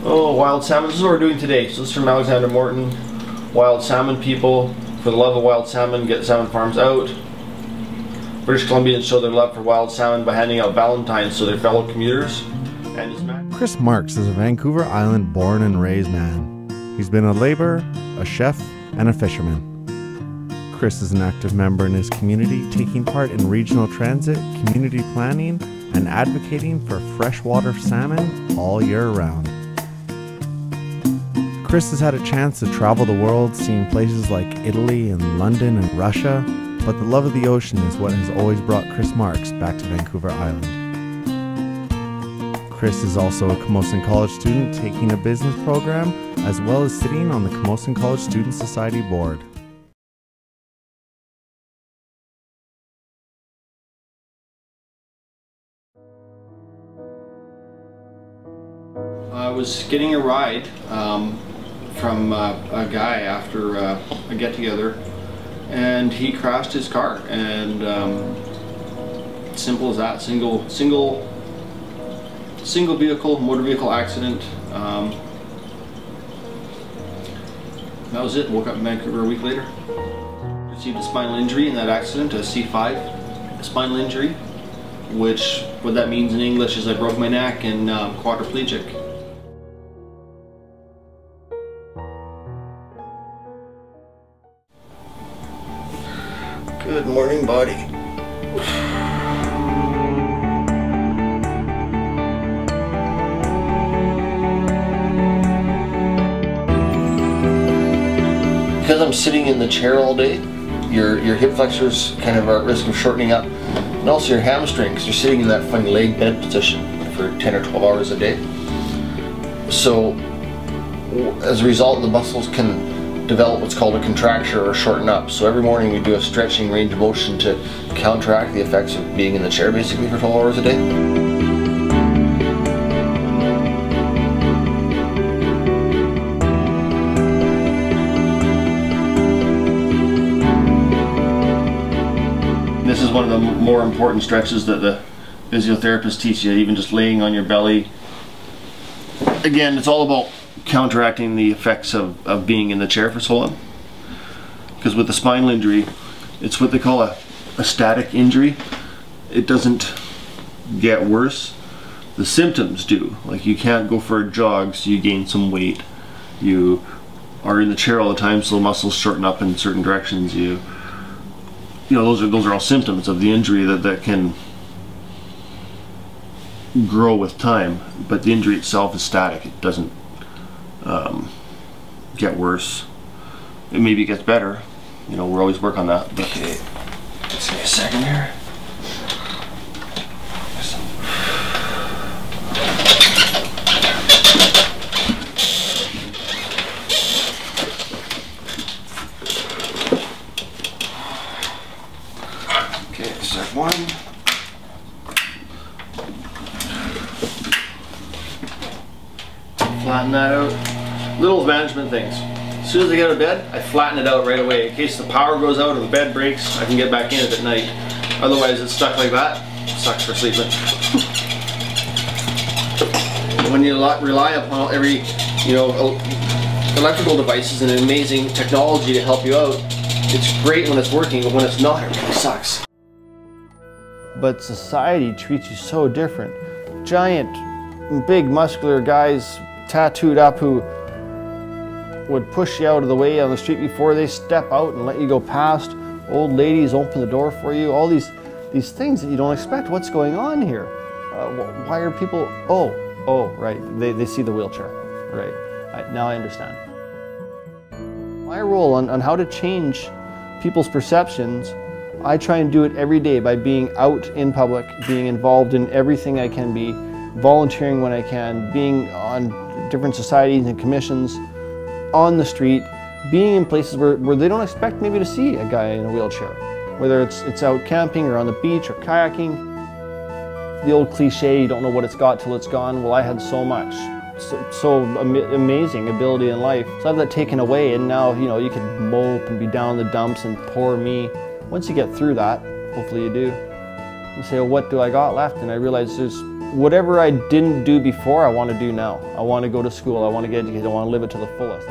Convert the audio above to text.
Oh, wild salmon. This is what we're doing today. So this is from Alexander Morton. Wild salmon people. For the love of wild salmon, get salmon farms out. British Columbians show their love for wild salmon by handing out valentines to their fellow commuters. And his Chris Marks is a Vancouver Island born and raised man. He's been a laborer, a chef, and a fisherman. Chris is an active member in his community, taking part in regional transit, community planning, and advocating for freshwater salmon all year round. Chris has had a chance to travel the world, seeing places like Italy and London and Russia, but the love of the ocean is what has always brought Chris Marks back to Vancouver Island. Chris is also a Camosun College student taking a business program, as well as sitting on the Camosun College Student Society board. I was getting a ride from a guy after a get-together, and he crashed his car, and simple as that. Single vehicle, motor vehicle accident. That was it. Woke up in Vancouver a week later. Received a spinal injury in that accident, a C5 spinal injury, which what that means in English is I broke my neck and quadriplegic. Good morning, buddy. Because I'm sitting in the chair all day, your hip flexors kind of are at risk of shortening up, and also your hamstring, because you're sitting in that funny leg bent position for 10 or 12 hours a day. So as a result, the muscles can develop what's called a contracture or shorten up. So every morning we do a stretching range of motion to counteract the effects of being in the chair basically for 12 hours a day. This is one of the more important stretches that the physiotherapists teach you, even just laying on your belly. Again, it's all about counteracting the effects of being in the chair for so long. Because with the spinal injury, it's what they call a static injury. It doesn't get worse. The symptoms do. Like you can't go for a jog, so you gain some weight. You are in the chair all the time, so the muscles shorten up in certain directions. You know, those are all symptoms of the injury that can grow with time. But the injury itself is static. It doesn't get worse. Maybe it gets better. You know, we're always work on that. But okay, let's give me a second here. Okay, step one. Flatten that out. Little management things. As soon as I get out of bed, I flatten it out right away. In case the power goes out or the bed breaks, I can get back in it at night. Otherwise, it's stuck like that. Sucks for sleeping. When you rely upon every, electrical devices and amazing technology to help you out, it's great when it's working, but when it's not, it really sucks. But society treats you so different. Giant, big, muscular guys, tattooed up, who would push you out of the way on the street before they step out and let you go past. Old ladies open the door for you. All these things that you don't expect. What's going on here? Why are people? Oh, right. They see the wheelchair. Right. Now I understand. My role on how to change people's perceptions, I try and do it every day by being out in public, being involved in everything I can be, volunteering when I can, being on different societies and commissions, on the street, being in places where they don't expect maybe to see a guy in a wheelchair. Whether it's out camping or on the beach or kayaking. The old cliche, you don't know what it's got till it's gone. Well, I had so much, so amazing ability in life. So I have that taken away, and now, you can mope and be down in the dumps and poor me. Once you get through that, hopefully you do, you say, well, what do I got left? And I realize there's whatever I didn't do before, I want to do now. I want to go to school, I want to get educated, I want to live it to the fullest.